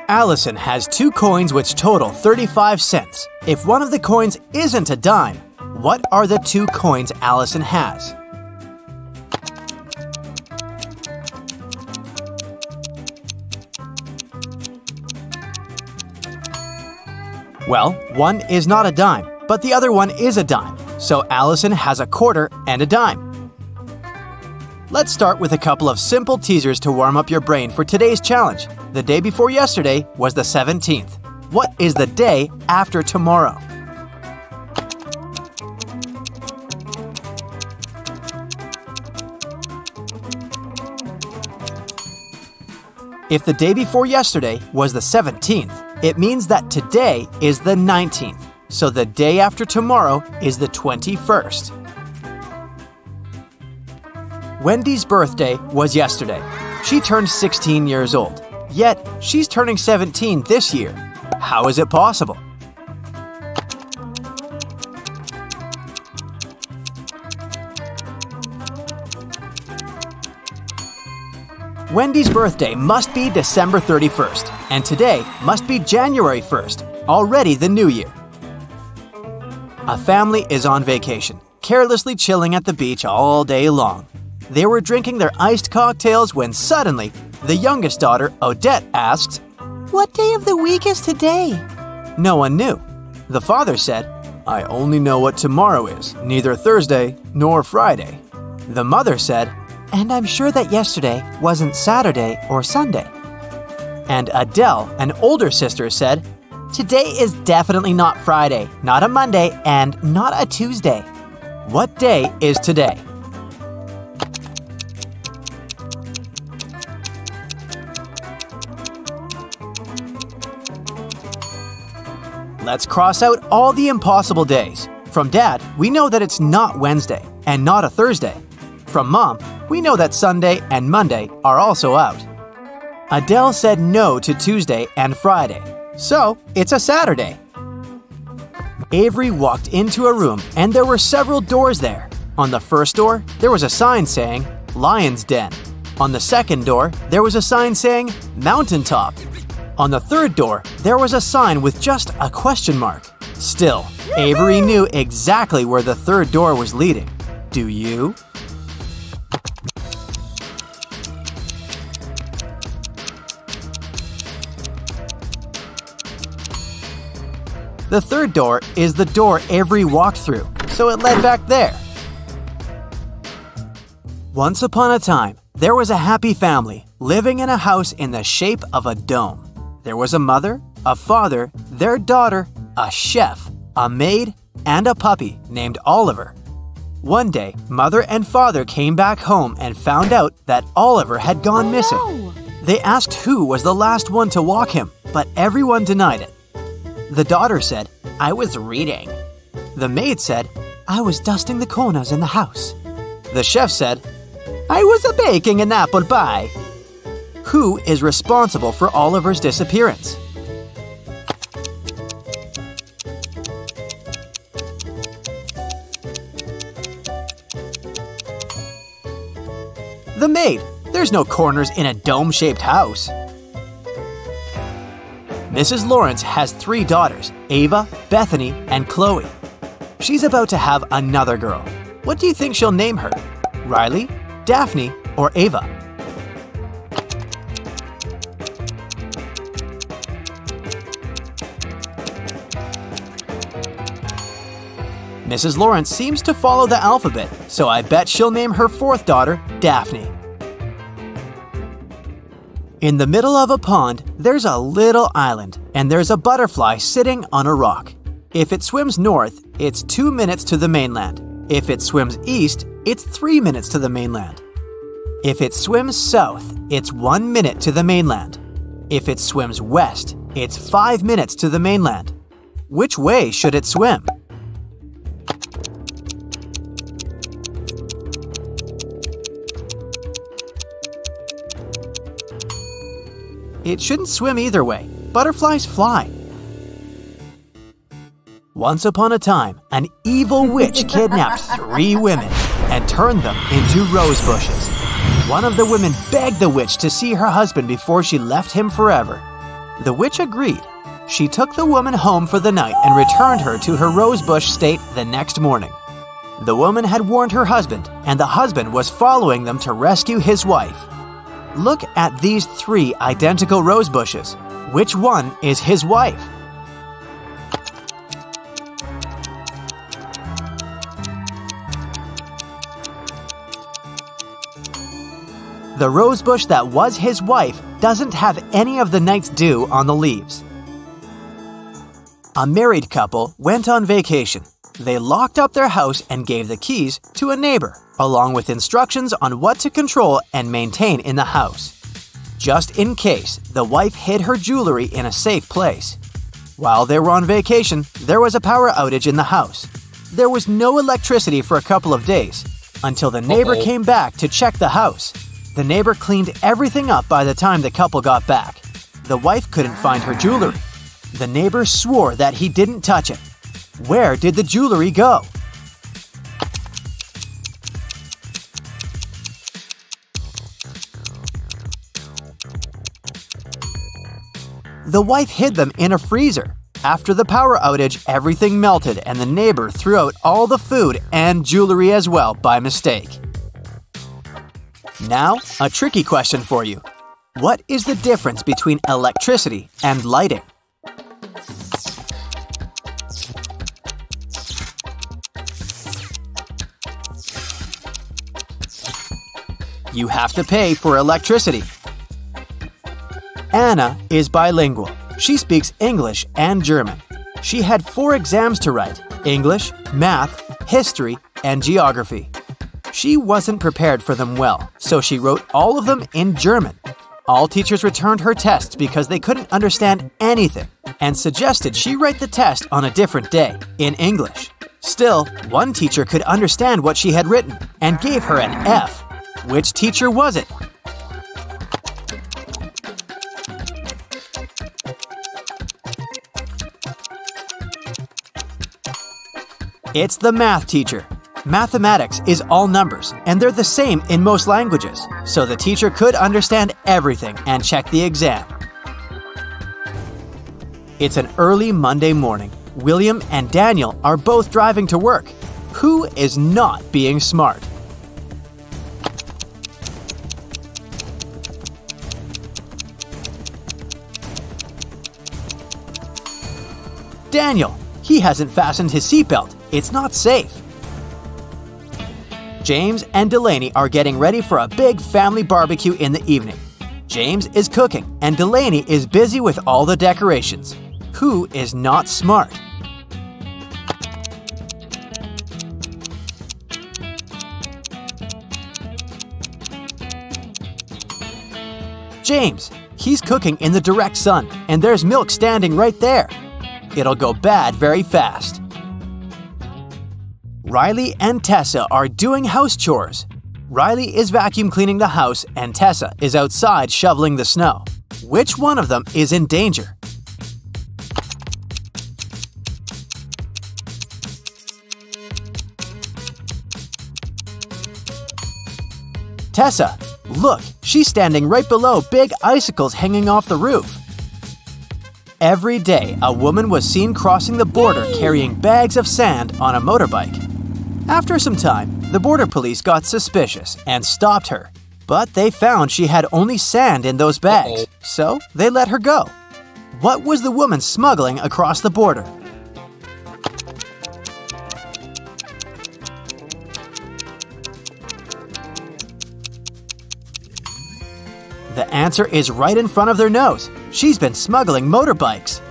Allison has 2 coins which total 35 cents. If one of the coins isn't a dime, what are the 2 coins Allison has? Well, one is not a dime, but the other one is a dime. So Allison has a quarter and a dime. Let's start with a couple of simple teasers to warm up your brain for today's challenge. The day before yesterday was the 17th. What is the day after tomorrow? If the day before yesterday was the 17th, it means that today is the 19th. So the day after tomorrow is the 21st. Wendy's birthday was yesterday. She turned 16 years old. Yet, she's turning 17 this year. How is it possible? Wendy's birthday must be December 31st, and today must be January 1st, already the new year. A family is on vacation, carelessly chilling at the beach all day long. They were drinking their iced cocktails when suddenly, the youngest daughter, Odette, asked, "What day of the week is today?" No one knew. The father said, "I only know what tomorrow is, neither Thursday nor Friday." The mother said, "And I'm sure that yesterday wasn't Saturday or Sunday." And Adele, an older sister, said, "Today is definitely not Friday, not a Monday, and not a Tuesday." What day is today? Let's cross out all the impossible days. From Dad, we know that it's not Wednesday and not a Thursday. From Mom, we know that Sunday and Monday are also out. Adele said no to Tuesday and Friday, so it's a Saturday. Avery walked into a room and there were several doors there. On the first door, there was a sign saying, "Lion's Den." On the second door, there was a sign saying, "Mountaintop." On the third door, there was a sign with just a question mark. Still, Avery knew exactly where the third door was leading. Do you? The third door is the door Avery walked through, so it led back there. Once upon a time, there was a happy family living in a house in the shape of a dome. There was a mother, a father, their daughter, a chef, a maid, and a puppy named Oliver. One day, mother and father came back home and found out that Oliver had gone missing. No! They asked who was the last one to walk him, but everyone denied it. The daughter said, "I was reading." The maid said, "I was dusting the corners in the house." The chef said, "I was baking an apple pie." Who is responsible for Oliver's disappearance? The maid. There's no corners in a dome-shaped house. Mrs. Lawrence has 3 daughters, Ava, Bethany, and Chloe. She's about to have another girl. What do you think she'll name her? Riley, Daphne, or Ava? Mrs. Lawrence seems to follow the alphabet, so I bet she'll name her 4th daughter Daphne. In the middle of a pond, there's a little island, and there's a butterfly sitting on a rock. If it swims north, it's 2 minutes to the mainland. If it swims east, it's 3 minutes to the mainland. If it swims south, it's 1 minute to the mainland. If it swims west, it's 5 minutes to the mainland. Which way should it swim? It shouldn't swim either way. Butterflies fly. Once upon a time, an evil witch kidnapped 3 women and turned them into rose bushes. One of the women begged the witch to see her husband before she left him forever. The witch agreed. She took the woman home for the night and returned her to her rosebush state the next morning. The woman had warned her husband, and the husband was following them to rescue his wife. Look at these 3 identical rose bushes. Which one is his wife? The rosebush that was his wife doesn't have any of the night's dew on the leaves. A married couple went on vacation. They locked up their house and gave the keys to a neighbor, along with instructions on what to control and maintain in the house. Just in case, the wife hid her jewelry in a safe place. While they were on vacation, there was a power outage in the house. There was no electricity for a couple of days, until the neighbor came back to check the house. The neighbor cleaned everything up by the time the couple got back. The wife couldn't find her jewelry. The neighbor swore that he didn't touch it. Where did the jewelry go? The wife hid them in a freezer. After the power outage, everything melted and the neighbor threw out all the food and jewelry as well by mistake. Now, a tricky question for you. What is the difference between electricity and lighting? You have to pay for electricity. Anna is bilingual. She speaks English and German. She had 4 exams to write: English, math, history, and geography. She wasn't prepared for them well, so she wrote all of them in German. All teachers returned her tests because they couldn't understand anything and suggested she write the test on a different day, in English. Still, one teacher could understand what she had written and gave her an F. Which teacher was it? It's the math teacher. Mathematics is all numbers, and they're the same in most languages, so the teacher could understand everything and check the exam. It's an early Monday morning. William and Daniel are both driving to work. Who is not being smart? Daniel. He hasn't fastened his seatbelt. It's not safe. James and Delaney are getting ready for a big family barbecue in the evening. James is cooking and Delaney is busy with all the decorations. Who is not smart? James. He's cooking in the direct sun and there's milk standing right there. It'll go bad very fast. Riley and Tessa are doing house chores. Riley is vacuum cleaning the house and Tessa is outside shoveling the snow. Which one of them is in danger? Tessa. Look, she's standing right below big icicles hanging off the roof. Every day, a woman was seen crossing the border carrying bags of sand on a motorbike. After some time, the border police got suspicious and stopped her. But they found she had only sand in those bags, so they let her go. What was the woman smuggling across the border? The answer is right in front of their nose. She's been smuggling motorbikes.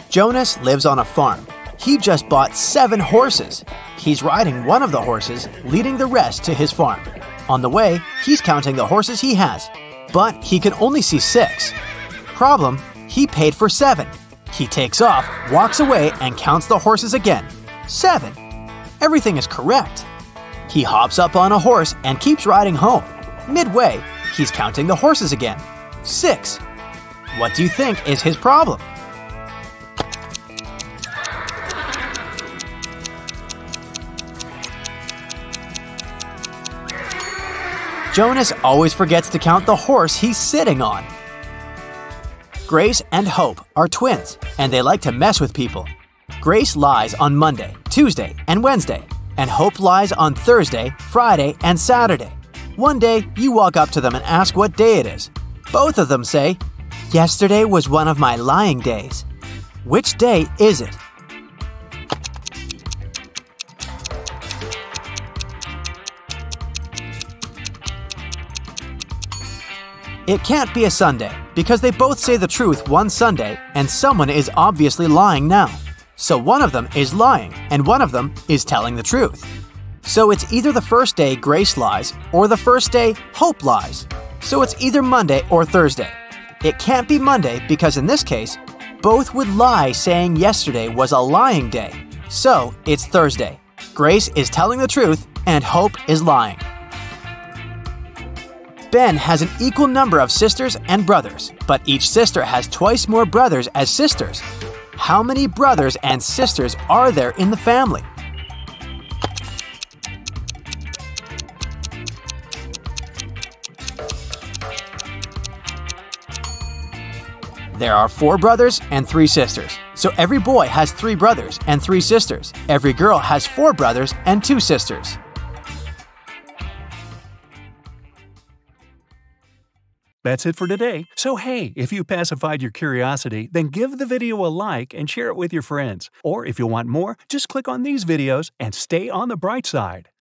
Jonas lives on a farm. He just bought 7 horses. He's riding one of the horses, leading the rest to his farm. On the way, he's counting the horses he has, but he can only see 6. Problem, he paid for 7. He takes off, walks away, and counts the horses again. 7. Everything is correct. He hops up on a horse and keeps riding home. Midway, he's counting the horses again. 6. What do you think is his problem? Jonas always forgets to count the horse he's sitting on. Grace and Hope are twins, and they like to mess with people. Grace lies on Monday, Tuesday, and Wednesday, and Hope lies on Thursday, Friday, and Saturday. One day, you walk up to them and ask what day it is. Both of them say, "Yesterday was one of my lying days." Which day is it? It can't be a Sunday, because they both say the truth one Sunday, and someone is obviously lying now. So one of them is lying, and one of them is telling the truth. So it's either the first day Grace lies, or the first day Hope lies. So it's either Monday or Thursday. It can't be Monday because in this case, both would lie saying yesterday was a lying day. So it's Thursday. Grace is telling the truth, and Hope is lying. Ben has an equal number of sisters and brothers, but each sister has twice more brothers as sisters. How many brothers and sisters are there in the family? There are 4 brothers and 3 sisters, so every boy has 3 brothers and 3 sisters. Every girl has 4 brothers and 2 sisters. That's it for today. So hey, if you pacified your curiosity, then give the video a like and share it with your friends. Or if you want more, just click on these videos and stay on the bright side.